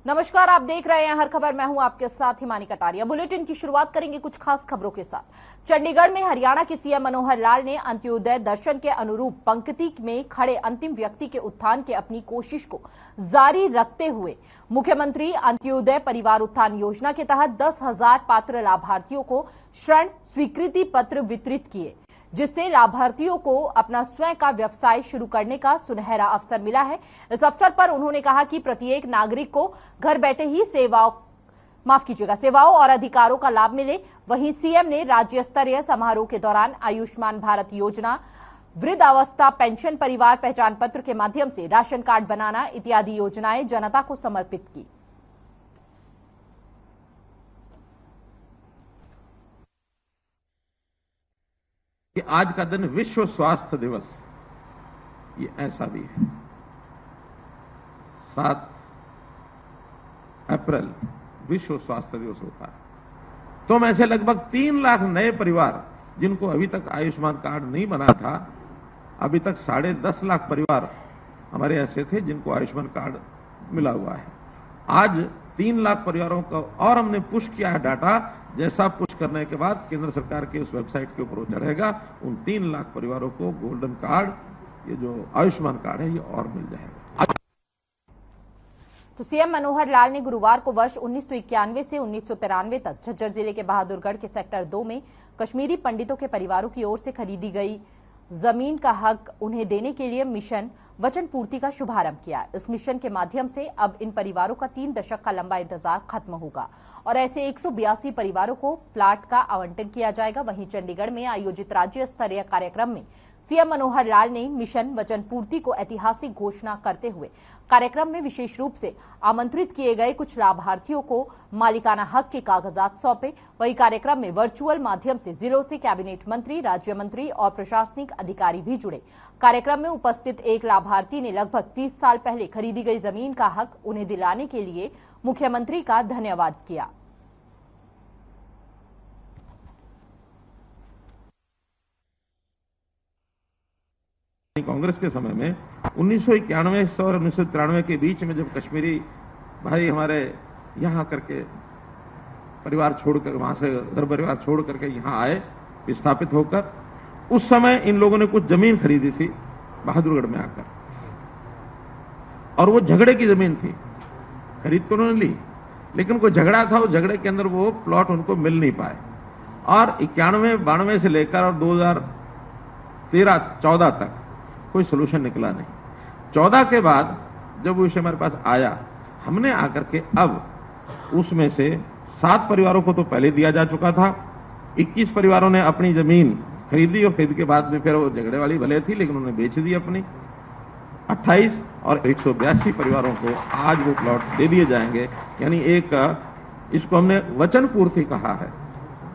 नमस्कार, आप देख रहे हैं हर खबर। मैं हूं आपके साथ हिमानी कटारिया। बुलेटिन की शुरुआत करेंगे कुछ खास खबरों के साथ। चंडीगढ़ में हरियाणा के सीएम मनोहर लाल ने अंत्योदय दर्शन के अनुरूप पंक्ति में खड़े अंतिम व्यक्ति के उत्थान के अपनी कोशिश को जारी रखते हुए मुख्यमंत्री अंत्योदय परिवार उत्थान योजना के तहत 10,000 पात्र लाभार्थियों को ऋण स्वीकृति पत्र वितरित किए, जिससे लाभार्थियों को अपना स्वयं का व्यवसाय शुरू करने का सुनहरा अवसर मिला है। इस अवसर पर उन्होंने कहा कि प्रत्येक नागरिक को घर बैठे ही सेवाओं और अधिकारों का लाभ मिले। वहीं सीएम ने राज्य स्तरीय समारोह के दौरान आयुष्मान भारत योजना, वृद्धावस्था पेंशन, परिवार पहचान पत्र के माध्यम से राशन कार्ड बनाना इत्यादि योजनाएं जनता को समर्पित की। कि आज का दिन विश्व स्वास्थ्य दिवस, ये ऐसा भी है। 7 अप्रैल विश्व स्वास्थ्य दिवस होता है। तो में से लगभग 3 लाख नए परिवार जिनको अभी तक आयुष्मान कार्ड नहीं बना था, अभी तक 10.5 लाख परिवार हमारे ऐसे थे जिनको आयुष्मान कार्ड मिला हुआ है। आज 3 लाख परिवारों का और हमने पुश किया है डाटा। जैसा पुश करने के बाद केंद्र सरकार के उस वेबसाइट के ऊपर चढ़ेगा, उन 3 लाख परिवारों को गोल्डन कार्ड, ये जो आयुष्मान कार्ड है, ये और मिल जाएगा। तो सीएम मनोहर लाल ने गुरुवार को वर्ष 1991 से 1993 तक झज्जर जिले के बहादुरगढ़ के सेक्टर 2 में कश्मीरी पंडितों के परिवारों की ओर से खरीदी गई जमीन का हक उन्हें देने के लिए मिशन वचन पूर्ति का शुभारंभ किया। इस मिशन के माध्यम से अब इन परिवारों का 3 दशक का लंबा इंतजार खत्म होगा और ऐसे 182 परिवारों को प्लाट का आवंटन किया जाएगा। वहीं चंडीगढ़ में आयोजित राज्य स्तरीय कार्यक्रम में सीएम मनोहर लाल ने मिशन वचन पूर्ति को ऐतिहासिक घोषणा करते हुए कार्यक्रम में विशेष रूप से आमंत्रित किए गए कुछ लाभार्थियों को मालिकाना हक के कागजात सौंपे। वहीं कार्यक्रम में वर्चुअल माध्यम से जिलों से कैबिनेट मंत्री, राज्य मंत्री और प्रशासनिक अधिकारी भी जुड़े। कार्यक्रम में उपस्थित एक लाभार्थी ने लगभग 30 साल पहले खरीदी गई जमीन का हक उन्हें दिलाने के लिए मुख्यमंत्री का धन्यवाद किया। कांग्रेस के समय में 1991 और 1993 के बीच में जब कश्मीरी भाई हमारे यहाँ करके परिवार छोड़कर, वहां से घर परिवार छोड़ करके यहाँ आए विस्थापित होकर, उस समय इन लोगों ने कुछ जमीन खरीदी थी बहादुरगढ़ में आकर, और वो झगड़े की जमीन थी। खरीद तो उन्होंने ली, लेकिन कोई झगड़ा था, उस झगड़े के अंदर वो प्लॉट उनको मिल नहीं पाए। और 91-92 से लेकर और 2013-14 तक कोई सोल्यूशन निकला नहीं। 14 के बाद जब वो विषय हमारे पास आया, हमने आकर के अब उसमें से 7 परिवारों को तो पहले दिया जा चुका था। 21 परिवारों ने अपनी जमीन खरीदी और खरीद के बाद में फिर वो झगड़े वाली भले थी लेकिन उन्होंने बेच दी अपनी। 28 और 182 परिवारों को आज वो प्लॉट दे दिए जाएंगे। यानी एक, इसको हमने वचन पूर्ति कहा है।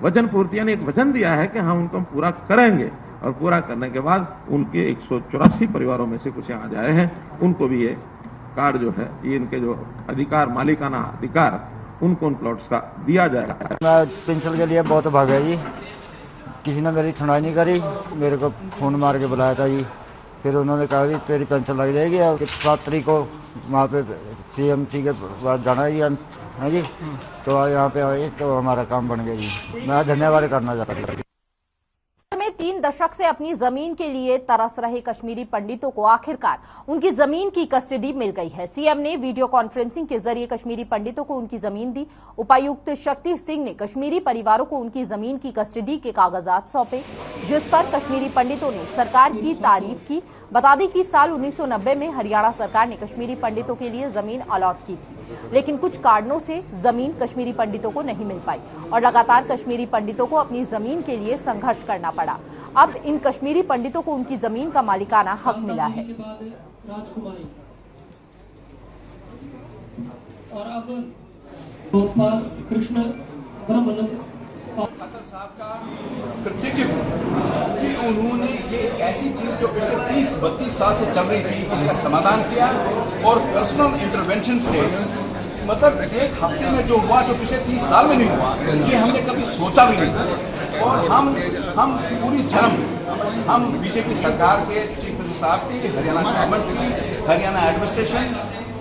वचन पूर्ति यानी एक वचन दिया है कि हम उनको पूरा करेंगे, और पूरा करने के बाद उनके 184 परिवारों में से कुछ यहाँ आए हैं, उनको भी ये कार्ड जो है, ये इनके जो अधिकार, मालिकाना अधिकार, उनको उन प्लॉट्स का दिया जाएगा। मैं पेंशन के लिए बहुत भागा जी, किसी ने मेरी सुनाई नहीं करी। मेरे को फोन मार के बुलाया था जी, फिर उन्होंने कहा कि तेरी पेंशन लग जाएगी और 7 तारीख को वहाँ पे CMC के पास जाना है जी, है जी। तो यहाँ पे आए तो हमारा काम बन गया जी। मैं धन्यवाद करना चाहता हूँ। 3 दशक से अपनी जमीन के लिए तरस रहे कश्मीरी पंडितों को आखिरकार उनकी जमीन की कस्टडी मिल गई है। सीएम ने वीडियो कॉन्फ्रेंसिंग के जरिए कश्मीरी पंडितों को उनकी जमीन दी। उपायुक्त शक्ति सिंह ने कश्मीरी परिवारों को उनकी जमीन की कस्टडी के कागजात सौंपे, जिस पर कश्मीरी पंडितों ने सरकार की तारीफ की। बता दें कि साल 1990 में हरियाणा सरकार ने कश्मीरी पंडितों के लिए जमीन अलॉट की थी, लेकिन कुछ कारणों से जमीन कश्मीरी पंडितों को नहीं मिल पाई और लगातार कश्मीरी पंडितों को अपनी जमीन के लिए संघर्ष करना पड़ा। अब इन कश्मीरी पंडितों को उनकी जमीन का मालिकाना हक मिला है। और अब गोपाल कृष्ण ब्रह्मानंद खट्टर साहब का कृतज्ञ हूँ कि उन्होंने ये एक ऐसी चीज जो पिछले 30-32 साल से चल रही थी, इसका समाधान किया और पर्सनल इंटरवेंशन से, मतलब एक हफ्ते में जो हुआ, जो पिछले 30 साल में नहीं हुआ, ये हमने कभी सोचा भी नहीं। और हम पूरी जन्म हम बीजेपी सरकार के चीफ मिनिस्टर साहब की, हरियाणा गवर्नमेंट की, हरियाणा एडमिनिस्ट्रेशन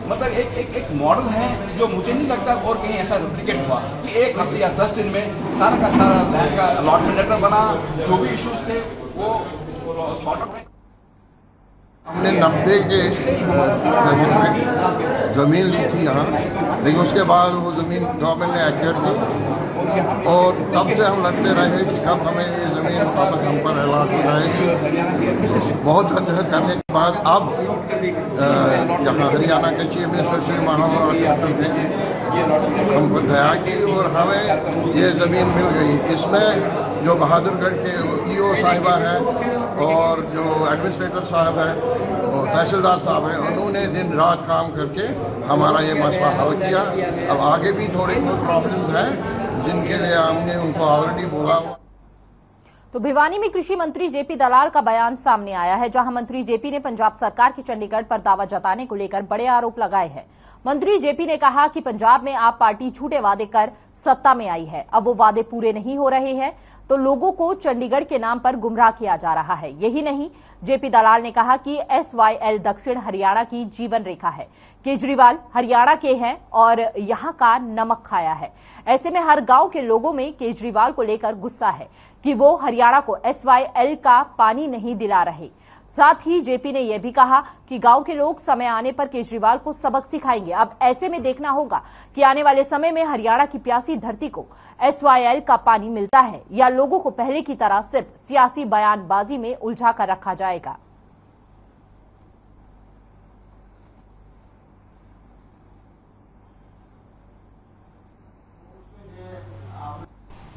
मतलब एक मॉडल है जो मुझे नहीं लगता और कहीं ऐसा रिप्लिकेट हुआ कि एक हफ्ते या 10 दिन में सारा का सारा लैंड का अलॉटमेंट लेटर बना, जो भी इश्यूज थे वो सॉर्ट आउट। हमने 90 के दशक में ज़मीन ली थी यहाँ, लेकिन उसके बाद वो ज़मीन गवर्नमेंट ने एक्वायर की और तब से हम लड़ते रहे कि कब हमें ये ज़मीन वापस हम पर अलॉट हो जाएगी। बहुत जद्दोजहद करने के बाद अब यहाँ हरियाणा के चीफ मिनिस्टर श्री मनोहर लाल ने हमको दया की और हमें ये ज़मीन मिल गई। इसमें जो बहादुरगढ़ के ईओ साहिबा हैं और जो एडमिनिस्ट्रेटर साहब हैं और तहसीलदार साहब हैं, उन्होंने दिन रात काम करके हमारा ये मसला हल किया। अब आगे भी थोड़ी बहुत प्रॉब्लम्स हैं जिनके लिए हमने उनको ऑलरेडी बोला। तो भिवानी में कृषि मंत्री जेपी दलाल का बयान सामने आया है, जहां मंत्री जेपी ने पंजाब सरकार की चंडीगढ़ पर दावा जताने को लेकर बड़े आरोप लगाए हैं। मंत्री जेपी ने कहा कि पंजाब में आप पार्टी झूठे वादे कर सत्ता में आई है, अब वो वादे पूरे नहीं हो रहे हैं तो लोगों को चंडीगढ़ के नाम पर गुमराह किया जा रहा है। यही नहीं, जेपी दलाल ने कहा कि SYL दक्षिण हरियाणा की जीवन रेखा है। केजरीवाल हरियाणा के हैं और यहां का नमक खाया है। ऐसे में हर गांव के लोगों में केजरीवाल को लेकर गुस्सा है कि वो हरियाणा को SYL का पानी नहीं दिला रहे। साथ ही जेपी ने यह भी कहा कि गांव के लोग समय आने पर केजरीवाल को सबक सिखाएंगे। अब ऐसे में देखना होगा कि आने वाले समय में हरियाणा की प्यासी धरती को SYL का पानी मिलता है या लोगों को पहले की तरह सिर्फ सियासी बयानबाजी में उलझा कर रखा जाएगा।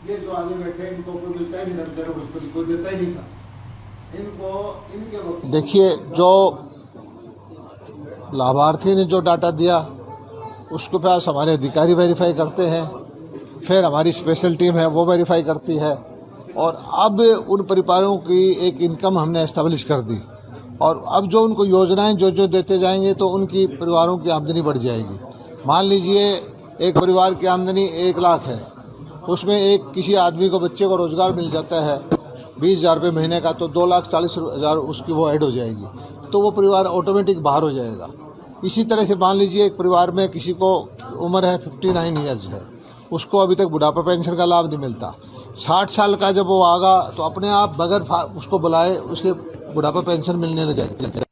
ये जो आगे बैठे इनको कोई मिलता ही नहीं, कोई देता ही नहीं था इनको। इनके देखिए, जो लाभार्थी ने जो डाटा दिया उसको पास हमारे अधिकारी वेरीफाई करते हैं, फिर हमारी स्पेशल टीम है वो वेरीफाई करती है और अब उन परिवारों की एक इनकम हमने एस्टेब्लिश कर दी और अब जो उनको योजनाएं जो देते जाएंगे तो उनकी परिवारों की आमदनी बढ़ जाएगी। मान लीजिए एक परिवार की आमदनी 1 लाख है, उसमें एक किसी आदमी को बच्चे को रोजगार मिल जाता है 20,000 रुपये महीने का, तो 2,40,000 उसकी वो ऐड हो जाएगी, तो वो परिवार ऑटोमेटिक बाहर हो जाएगा। इसी तरह से मान लीजिए एक परिवार में किसी को उम्र है 59 ईयर्स है, उसको अभी तक बुढ़ापा पेंशन का लाभ नहीं मिलता। 60 साल का जब वो आगा तो अपने आप बगैर उसको बुलाए उसके बुढ़ापा पेंशन मिलने लग जाएगी।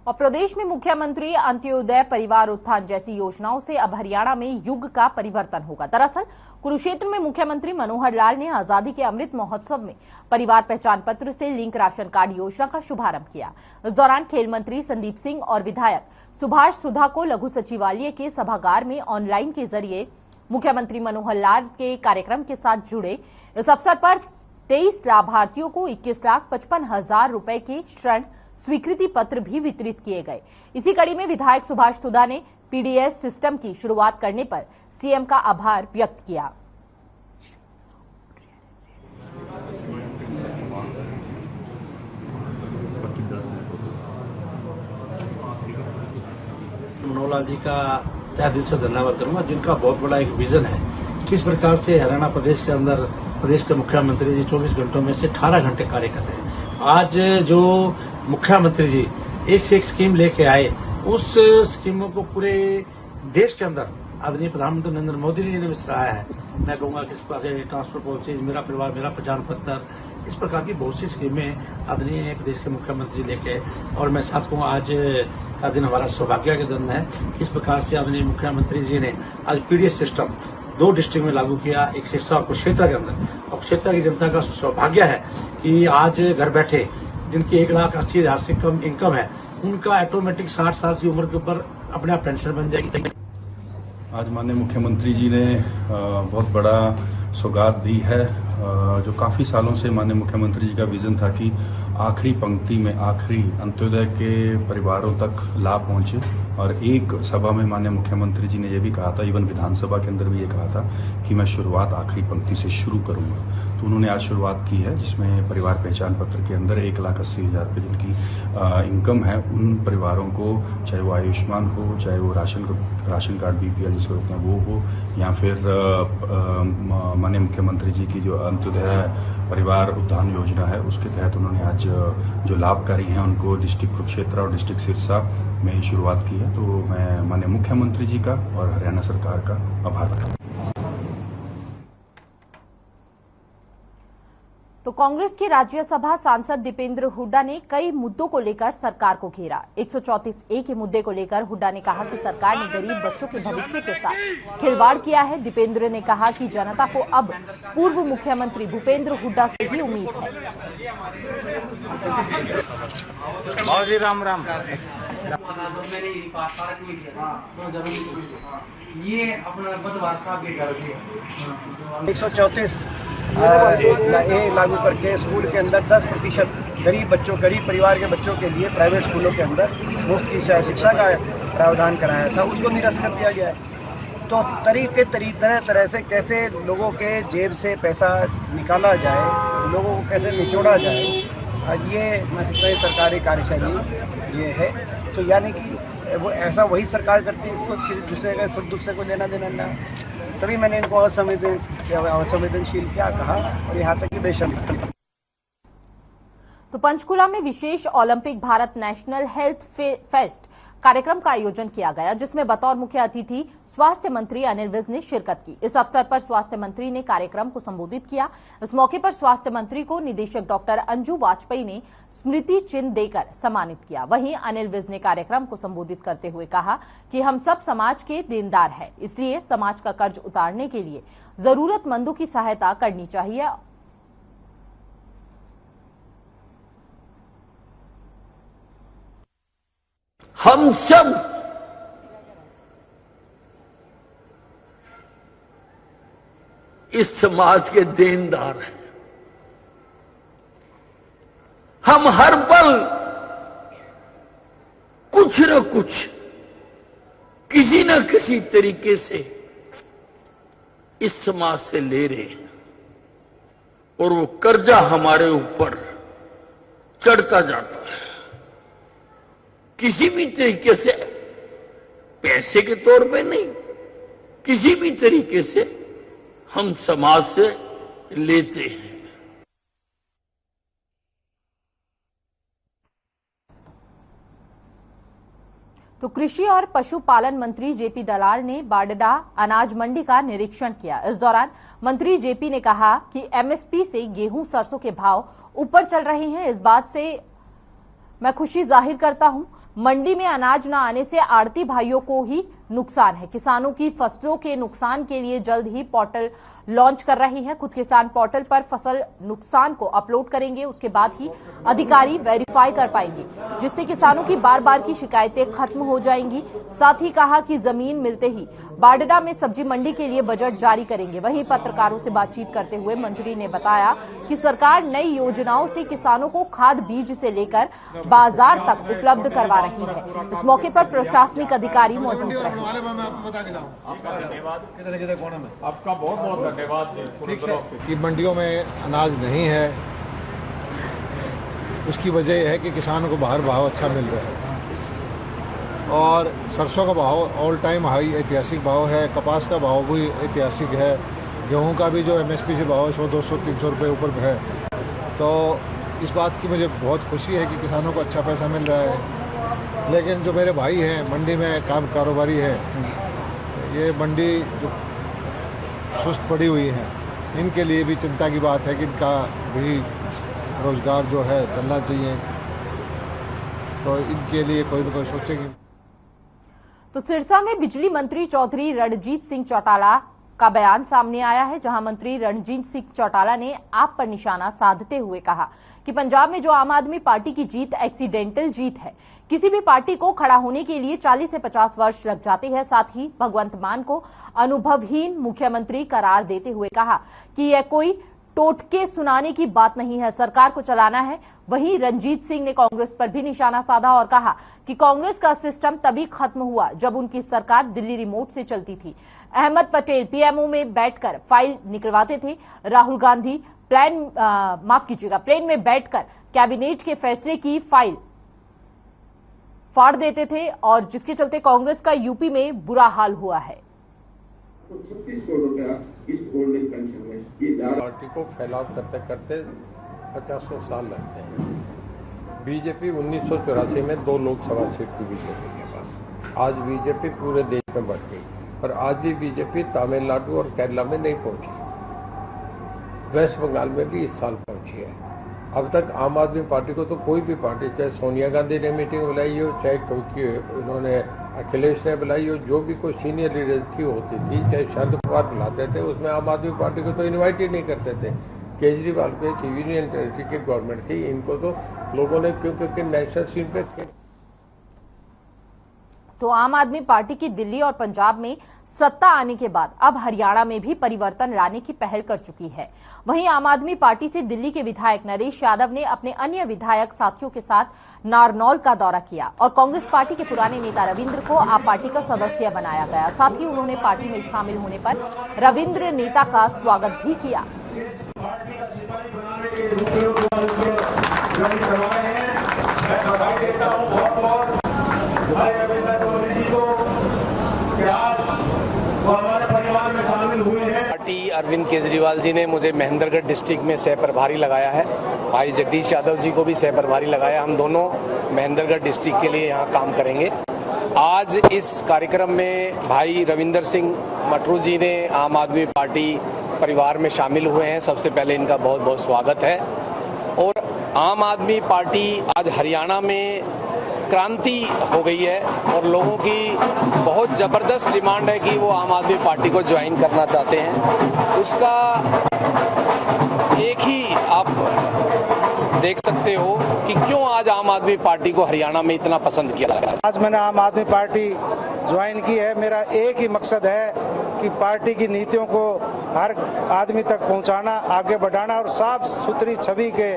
और प्रदेश में मुख्यमंत्री अंत्योदय परिवार उत्थान जैसी योजनाओं से अब हरियाणा में युग का परिवर्तन होगा। दरअसल कुरुक्षेत्र में मुख्यमंत्री मनोहर लाल ने आजादी के अमृत महोत्सव में परिवार पहचान पत्र से लिंक राशन कार्ड योजना का शुभारंभ किया। इस दौरान खेल मंत्री संदीप सिंह और विधायक सुभाष सुधा को लघु सचिवालय के सभागार में ऑनलाइन के जरिए मुख्यमंत्री मनोहर लाल के कार्यक्रम के साथ जुड़े। इस अवसर पर 23 लाभार्थियों को 21,55,000 रुपए के ऋण स्वीकृति पत्र भी वितरित किए गए। इसी कड़ी में विधायक सुभाष सुधा ने PDS सिस्टम की शुरुआत करने पर सीएम का आभार व्यक्त किया। मनोहर लाल जी का तहे दिल से धन्यवाद करूंगा, जिनका बहुत बड़ा एक विजन है किस प्रकार से हरियाणा प्रदेश के अंदर प्रदेश के मुख्यमंत्री जी 24 घंटों में से 18 घंटे कार्य कर रहे हैं। आज जो मुख्यमंत्री जी एक से एक स्कीम लेके आए, उस स्कीमों को पूरे देश के अंदर आदरणीय प्रधानमंत्री नरेंद्र मोदी जी ने भी सराहा है। मैं कहूंगा किस प्रकार से ट्रांसपोर्ट पॉलिसीज, मेरा परिवार मेरा पहचान पत्र, इस प्रकार की बहुत सी स्कीमें आदरणीय प्रदेश के मुख्यमंत्री जी लेके, और मैं साथ कहूँगा आज का दिन हमारा सौभाग्य का दिन है। किस प्रकार से आदरणीय मुख्यमंत्री जी ने आज PDS सिस्टम 2 डिस्ट्रिक्ट में लागू किया, एक सिरसा और कुरुक्षेत्र के अंदर। और क्षेत्र की जनता का सौभाग्य है कि आज घर बैठे जिनकी 1,80,000 से कम इनकम है, उनका ऑटोमेटिक 60 साल की उम्र के ऊपर अपने आप पेंशन बन जाएगी। आज माननीय मुख्यमंत्री जी ने बहुत बड़ा सौगात दी है। जो काफ़ी सालों से माननीय मुख्यमंत्री जी का विजन था कि आखिरी पंक्ति में आखिरी अंत्योदय के परिवारों तक लाभ पहुंचे, और एक सभा में माननीय मुख्यमंत्री जी ने यह भी कहा था, इवन विधानसभा के अंदर भी ये कहा था कि मैं शुरुआत आखिरी पंक्ति से शुरू करूंगा। तो उन्होंने आज शुरुआत की है, जिसमें परिवार पहचान पत्र के अंदर 1,80,000 रुपये जिनकी इनकम है, उन परिवारों को, चाहे वो आयुष्मान हो, चाहे वो राशन कार्ड BPL जिसको कहते हैं वो हो, या फिर माननीय मुख्यमंत्री जी की जो अंत्योदय परिवार उत्थान योजना है उसके तहत उन्होंने आज जो लाभकारी हैं उनको डिस्ट्रिक्ट कुरुक्षेत्र और डिस्ट्रिक्ट सिरसा में शुरुआत की है। तो मैं माननीय मुख्यमंत्री जी का और हरियाणा सरकार का आभार करता हूं। तो कांग्रेस के राज्यसभा सांसद दीपेंद्र हुड्डा ने कई मुद्दों को लेकर सरकार को घेरा। 134A के मुद्दे को लेकर हुड्डा ने कहा कि सरकार ने गरीब बच्चों के भविष्य के साथ खिलवाड़ किया है। दीपेंद्र ने कहा कि जनता को अब पूर्व मुख्यमंत्री भूपेंद्र हुड्डा से ही उम्मीद है। राम राम ये अपना बुधवार साहब के घर से 134 लागू करके स्कूल के अंदर 10% गरीब परिवार के बच्चों के लिए प्राइवेट स्कूलों के अंदर मुफ्त की शिक्षा का प्रावधान कराया था, उसको निरस्त कर दिया गया है। तो तरह तरह से कैसे लोगों के जेब से पैसा निकाला जाए, लोगों को कैसे निचोड़ा जाए, ये मैं समझता हूँ सरकारी कार्यशैली ये है। तो यानी कि वो ऐसा वही सरकार करती है, इसको दूसरे को लेना देना ना। तभी मैंने इनको असंवेदनशील क्या कहा और यहाँ तक कि बेशर्म। तो पंचकुला में विशेष Olympic Bharat national health fest कार्यक्रम का आयोजन किया गया, जिसमें बतौर मुख्य अतिथि स्वास्थ्य मंत्री अनिल विज ने शिरकत की। इस अवसर पर स्वास्थ्य मंत्री ने कार्यक्रम को संबोधित किया। इस मौके पर स्वास्थ्य मंत्री को निदेशक डॉक्टर अंजू वाजपेयी ने स्मृति चिन्ह देकर सम्मानित किया। वहीं अनिल विज ने कार्यक्रम को संबोधित करते हुए कहा कि हम सब समाज के देनदार हैं, इसलिए समाज का कर्ज उतारने के लिए जरूरतमंदों की सहायता करनी चाहिए। हम सब इस समाज के देनदार हैं। हम हर पल कुछ न कुछ किसी न किसी तरीके से इस समाज से ले रहे हैं और वो कर्जा हमारे ऊपर चढ़ता जाता है। किसी भी तरीके से, पैसे के तौर पे नहीं, किसी भी तरीके से हम समाज से लेते हैं। तो कृषि और पशुपालन मंत्री जेपी दलाल ने बाडडा अनाज मंडी का निरीक्षण किया। इस दौरान मंत्री जेपी ने कहा कि एमएसपी से गेहूं, सरसों के भाव ऊपर चल रहे हैं। इस बात से मैं खुशी जाहिर करता हूं। मंडी में अनाज न आने से आड़ती भाइयों को ही नुकसान है। किसानों की फसलों के नुकसान के लिए जल्द ही पोर्टल लॉन्च कर रही है। खुद किसान पोर्टल पर फसल नुकसान को अपलोड करेंगे, उसके बाद ही अधिकारी वेरीफाई कर पाएंगे, जिससे किसानों की बार बार की शिकायतें खत्म हो जाएंगी। साथ ही कहा कि जमीन मिलते ही बाडडा में सब्जी मंडी के लिए बजट जारी करेंगे। वहीं पत्रकारों से बातचीत करते हुए मंत्री ने बताया कि सरकार नई योजनाओं से किसानों को खाद बीज से लेकर बाजार तक उपलब्ध करवा रही है। इस मौके पर प्रशासनिक अधिकारी मौजूद रहे। आपका बहुत बहुत धन्यवाद। कि मंडियों में अनाज नहीं है, उसकी वजह यह है कि किसानों को बाहर भाव अच्छा मिल रहा है और सरसों का भाव ऑल टाइम हाई ऐतिहासिक भाव है, कपास का भाव भी ऐतिहासिक है, गेहूं का भी जो एमएसपी से भाव 100, 200, 300 रुपये ऊपर है। तो इस बात की मुझे बहुत खुशी है कि किसानों को अच्छा पैसा मिल रहा है। लेकिन जो मेरे भाई हैं मंडी में कारोबारी है, ये मंडी जो सुस्त पड़ी हुई है, इनके लिए भी चिंता की बात है कि इनका भी रोजगार जो है चलना चाहिए, तो इनके लिए कोई न कोई सोचेगी। तो सिरसा में बिजली मंत्री चौधरी रणजीत सिंह चौटाला का बयान सामने आया है, जहां मंत्री रणजीत सिंह चौटाला ने आप पर निशाना साधते हुए कहा कि पंजाब में जो आम आदमी पार्टी की जीत एक्सीडेंटल जीत है। किसी भी पार्टी को खड़ा होने के लिए 40 से 50 वर्ष लग जाते हैं। साथ ही भगवंत मान को अनुभवहीन मुख्यमंत्री करार देते हुए कहा कि यह कोई टोटके सुनाने की बात नहीं है, सरकार को चलाना है। वहीं रणजीत सिंह ने कांग्रेस पर भी निशाना साधा और कहा कि कांग्रेस का सिस्टम तभी खत्म हुआ जब उनकी सरकार दिल्ली रिमोट से चलती थी। अहमद पटेल पीएमओ में बैठकर फाइल निकलवाते थे, राहुल गांधी प्लेन में बैठकर कैबिनेट के फैसले की फाइल फाड़ देते थे और जिसके चलते कांग्रेस का यूपी में बुरा हाल हुआ है। तो 36 करोड़ रुपया इस ओल्ड एज पेंशन में ये जा रहा। पार्टी को फैलाव करते करते 50 साल लगते हैं। बीजेपी 1984 में 2 लोकसभा सीट थी बीजेपी के पास। आज बीजेपी पूरे देश में बढ़ गई, पर आज भी बीजेपी तमिलनाडु और केरला में नहीं पहुंची। वेस्ट बंगाल में भी इस साल पहुंची है। अब तक आम आदमी पार्टी को तो कोई भी पार्टी, चाहे सोनिया गांधी ने मीटिंग बुलाई हो, चाहे उन्होंने अखिलेश ने बुलाई हो, जो भी कोई सीनियर लीडर्स की होती थी, चाहे शरद पवार बुलाते थे, उसमें आम आदमी पार्टी को तो इन्वाइट ही नहीं करते थे। केजरीवाल पे की यूनियन टेरिटरी की गवर्नमेंट थी, इनको तो लोगों ने क्योंकि नेशनल सीन पे थे। तो आम आदमी पार्टी की दिल्ली और पंजाब में सत्ता आने के बाद अब हरियाणा में भी परिवर्तन लाने की पहल कर चुकी है। वहीं आम आदमी पार्टी से दिल्ली के विधायक नरेश यादव ने अपने अन्य विधायक साथियों के साथ नारनौल का दौरा किया और कांग्रेस पार्टी के पुराने नेता रविंद्र को आप पार्टी का सदस्य बनाया गया। साथ ही उन्होंने पार्टी में शामिल होने पर रविंद्र नेता का स्वागत भी किया। पार्टी अरविंद केजरीवाल जी ने मुझे महेंद्रगढ़ डिस्ट्रिक्ट में सह प्रभारी लगाया है। भाई जगदीश यादव जी को भी सह प्रभारी लगाया। हम दोनों महेंद्रगढ़ डिस्ट्रिक्ट के लिए यहाँ काम करेंगे। आज इस कार्यक्रम में भाई रविंदर सिंह मटरू जी ने आम आदमी पार्टी परिवार में शामिल हुए हैं। सबसे पहले इनका बहुत बहुत स्वागत है। और आम आदमी पार्टी आज हरियाणा में क्रांति हो गई है और लोगों की बहुत जबरदस्त डिमांड है कि वो आम आदमी पार्टी को ज्वाइन करना चाहते हैं। उसका एक ही आप देख सकते हो कि क्यों आज आम आदमी पार्टी को हरियाणा में इतना पसंद किया जा रहा है। आज मैंने आम आदमी पार्टी ज्वाइन की है। मेरा एक ही मकसद है कि पार्टी की नीतियों को हर आदमी तक पहुंचाना, आगे बढ़ाना और साफ सुथरी छवि के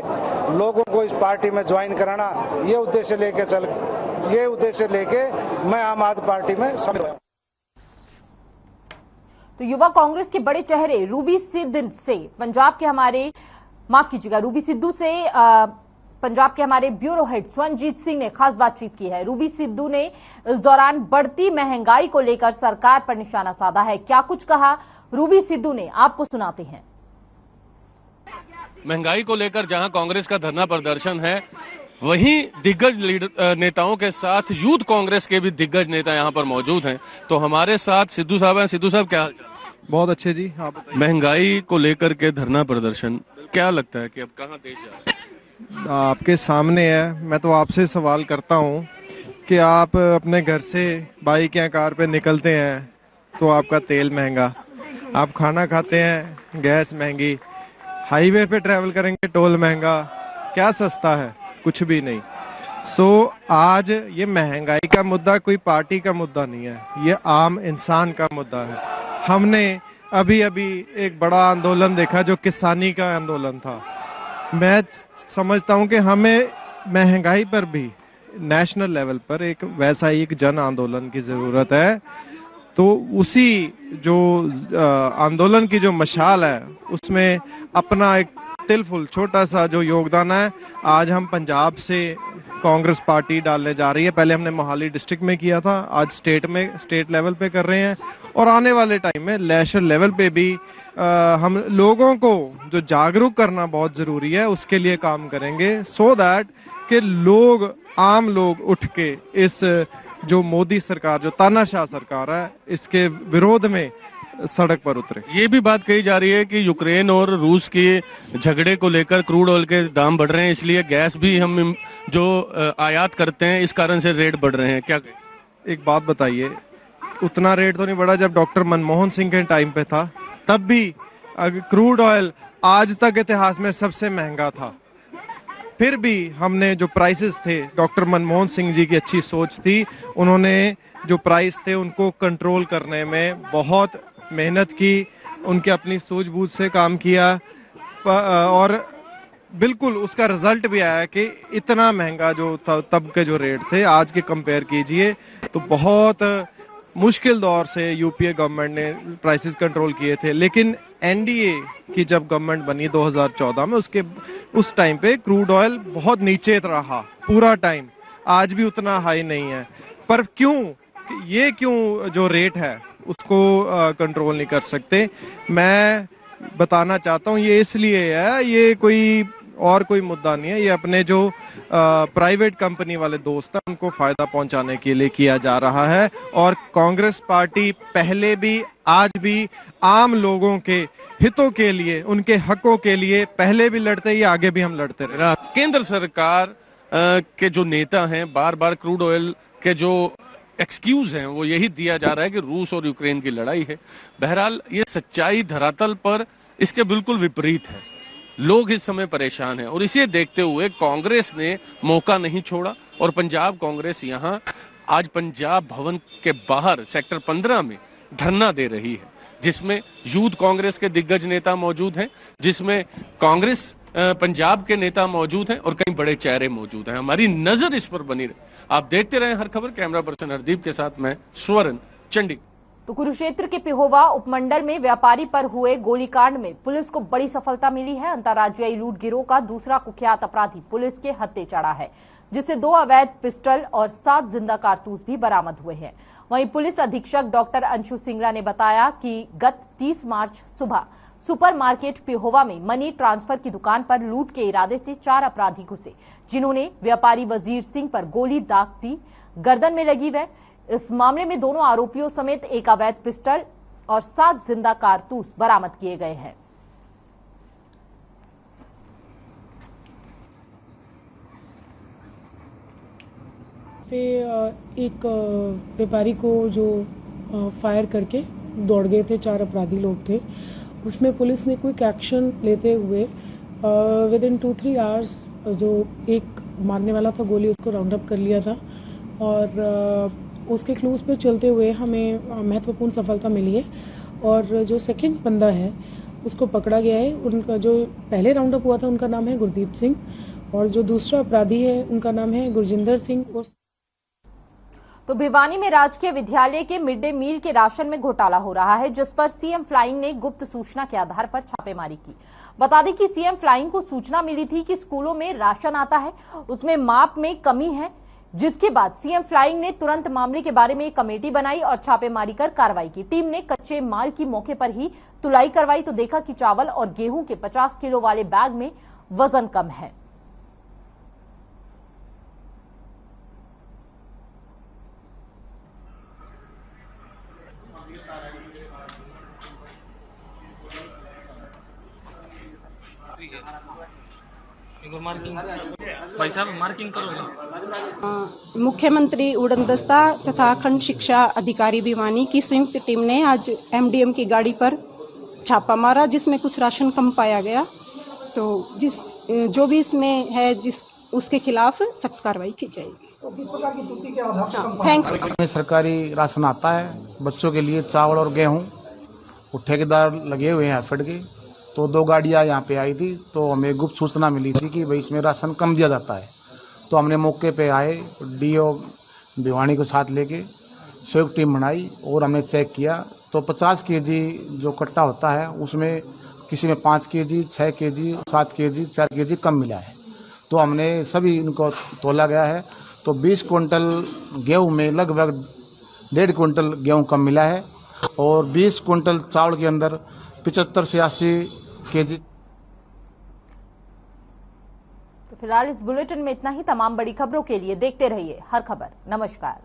लोगों को इस पार्टी में ज्वाइन कराना। ये उद्देश्य लेके मैं आम आदमी पार्टी में शामिल हुआ। तो युवा कांग्रेस के बड़े चेहरे रूबी सिद्धू से पंजाब के हमारे ब्यूरो हेड स्वनजीत सिंह ने खास बातचीत की है। रूबी सिद्धू ने इस दौरान बढ़ती महंगाई को लेकर सरकार पर निशाना साधा है। क्या कुछ कहा रूबी सिद्धू ने, आपको सुनाते हैं। महंगाई को लेकर जहां कांग्रेस का धरना प्रदर्शन है, वहीं दिग्गज नेताओं के साथ यूथ कांग्रेस के भी दिग्गज नेता यहां पर मौजूद हैं। तो हमारे साथ सिद्धू साहब हैं। सिद्धू साहब, क्या हाल चाल? बहुत अच्छे जी, आप बताइए। महंगाई को लेकर के धरना प्रदर्शन, क्या लगता है कि अब कहां देश जा रहा है? आपके सामने है। मैं तो आपसे सवाल करता हूं कि आप अपने घर से बाइक या कार पे निकलते हैं तो आपका तेल महंगा, आप खाना खाते हैं गैस महंगी, हाईवे पे ट्रैवल करेंगे टोल महंगा। क्या सस्ता है? कुछ भी नहीं। आज ये महंगाई का मुद्दा कोई पार्टी का मुद्दा नहीं है, ये आम इंसान का मुद्दा है। हमने अभी एक बड़ा आंदोलन देखा जो किसानी का आंदोलन था। मैं समझता हूं कि हमें महंगाई पर भी नेशनल लेवल पर एक वैसा ही एक जन आंदोलन की जरूरत है। तो उसी जो आंदोलन की जो मशाल है उसमें अपना एक तिलफुल छोटा सा जो योगदान है आज हम पंजाब से कांग्रेस पार्टी डालने जा रही है। पहले हमने मोहाली डिस्ट्रिक्ट में किया था, आज स्टेट लेवल पे कर रहे हैं और आने वाले टाइम में नेशनल लेवल पे भी हम लोगों को जो जागरूक करना बहुत जरूरी है उसके लिए काम करेंगे, सो दैट कि आम लोग उठ के इस जो मोदी सरकार, जो तानाशाह सरकार है, इसके विरोध में सड़क पर उतरे। ये भी बात कही जा रही है कि यूक्रेन और रूस के झगड़े को लेकर क्रूड ऑयल के दाम बढ़ रहे हैं, इसलिए गैस भी हम जो आयात करते हैं इस कारण से रेट बढ़ रहे हैं। क्या एक बात बताइए, उतना रेट तो नहीं बढ़ा जब डॉक्टर मनमोहन सिंह के टाइम पे था, तब भी क्रूड ऑयल आज तक इतिहास में सबसे महंगा था। फिर भी हमने जो प्राइसेस थे, डॉक्टर मनमोहन सिंह जी की अच्छी सोच थी, उन्होंने जो प्राइस थे उनको कंट्रोल करने में बहुत मेहनत की, उनके अपनी सूझबूझ से काम किया और बिल्कुल उसका रिजल्ट भी आया कि इतना महंगा जो तब के जो रेट थे आज के कंपेयर कीजिए तो बहुत मुश्किल दौर से यूपीए गवर्नमेंट ने प्राइसेस कंट्रोल किए थे। लेकिन एनडीए की जब गवर्नमेंट बनी 2014 में, उस टाइम पे क्रूड ऑयल बहुत नीचे रहा पूरा टाइम, आज भी उतना हाई नहीं है। पर क्यों जो रेट है उसको कंट्रोल नहीं कर सकते। मैं बताना चाहता हूँ ये इसलिए है, ये कोई मुद्दा नहीं है, ये अपने जो प्राइवेट कंपनी वाले दोस्त हैं उनको फायदा पहुंचाने के लिए किया जा रहा है। और कांग्रेस पार्टी पहले भी आज भी आम लोगों के हितों के लिए, उनके हकों के लिए पहले भी लड़ते ही, आगे भी हम लड़ते रहे। केंद्र सरकार के जो नेता हैं, बार बार क्रूड ऑयल के जो एक्सक्यूज हैं वो यही दिया जा रहा है कि रूस और यूक्रेन की लड़ाई है। बहरहाल ये सच्चाई धरातल पर इसके बिल्कुल विपरीत है। लोग इस समय परेशान हैं और इसे देखते हुए कांग्रेस ने मौका नहीं छोड़ा और पंजाब कांग्रेस यहां आज पंजाब भवन के बाहर सेक्टर 15 में धरना दे रही है, जिसमें यूथ कांग्रेस के दिग्गज नेता मौजूद हैं, जिसमें कांग्रेस पंजाब के नेता मौजूद हैं और कई बड़े चेहरे मौजूद हैं। हमारी नजर इस पर बनी रहे। आप देखते रहें हर खबर। कैमरा पर्सन हरदीप के साथ मैं स्वर्ण, चंडीगढ़। तो कुरुक्षेत्र के पिहोवा उपमंडल में व्यापारी पर हुए गोलीकांड में पुलिस को बड़ी सफलता मिली है। अंतर्राज्यीय लूट गिरोह का दूसरा कुख्यात अपराधी पुलिस के हत्थे चढ़ा है, जिससे 2 अवैध पिस्टल और 7 जिंदा कारतूस भी बरामद हुए हैं। वहीं पुलिस अधीक्षक डॉक्टर अंशु सिंगला ने बताया कि गत 30 मार्च सुबह सुपरमार्केट पिहोवा में मनी ट्रांसफर की दुकान पर लूट के इरादे से 4 अपराधी घुसे, जिन्होंने व्यापारी वजीर सिंह पर गोली दाग दी, गर्दन में लगी वह। इस मामले में दोनों आरोपियों समेत 1 अवैध पिस्टल और 7 जिंदा कारतूस बरामद किए गए हैं। पे एक व्यापारी को जो फायर करके दौड़ गए थे, 4 अपराधी लोग थे। उसमें पुलिस ने क्विक एक्शन लेते हुए विद इन 2-3 आवर्स जो एक मारने वाला था गोली, उसको राउंड अप कर लिया था और उसके क्लूज पे चलते हुए हमें महत्वपूर्ण सफलता मिली है। और जो सेकंड बंदा है उसको पकड़ा गया है। उनका जो पहले राउंड अप हुआ था उनका नाम है गुरदीप सिंह और जो दूसरा अपराधी है उनका नाम है गुरजिंदर सिंह। तो भिवानी में राजकीय विद्यालय के मिड डे मील के राशन में घोटाला हो रहा है, जिस पर सीएम फ्लाइंग ने गुप्त सूचना के आधार पर छापेमारी की। बता दें कि सीएम फ्लाइंग को सूचना मिली थी कि स्कूलों में राशन आता है, उसमें माप में कमी है, जिसके बाद सीएम फ्लाइंग ने तुरंत मामले के बारे में एक कमेटी बनाई और छापेमारी कर कार्रवाई की। टीम ने कच्चे माल की मौके पर ही तुलाई करवाई तो देखा कि चावल और गेहूं के 50 किलो वाले बैग में वजन कम है। भाई साहब मार्किंग करोगे। मुख्यमंत्री उड़न दस्ता तथा खंड शिक्षा अधिकारी भिवानी की संयुक्त टीम ने आज एमडीएम की गाड़ी पर छापा मारा, जिसमें कुछ राशन कम पाया गया। तो जो भी इसमें है उसके खिलाफ सख्त कार्रवाई की जाएगी। तो किस प्रकार की त्रुटि के आधार पर थैंक्स। सरकारी राशन आता है बच्चों के लिए, चावल और गेहूं, वो ठेकेदार लगे हुए हैं फट के। तो 2 गाड़ियां यहाँ पे आई थी, तो हमें गुप्त सूचना मिली थी कि भाई इसमें राशन कम दिया जाता है। तो हमने मौके पे आए, डीओ भिवानी को साथ लेके संयुक्त टीम बनाई और हमने चेक किया। तो 50 केजी जो कट्टा होता है उसमें किसी में 5 केजी, 6 केजी, 7 केजी, 4 केजी कम मिला है। तो हमने सभी इनको तोला गया है। तो 20 क्विंटल गेहूँ में लगभग 1.5 क्विंटल गेहूँ कम मिला है और 20 क्विंटल चावल के अंदर 75 से 80 केजी। तो फिलहाल इस बुलेटिन में इतना ही। तमाम बड़ी खबरों के लिए देखते रहिए हर खबर। नमस्कार।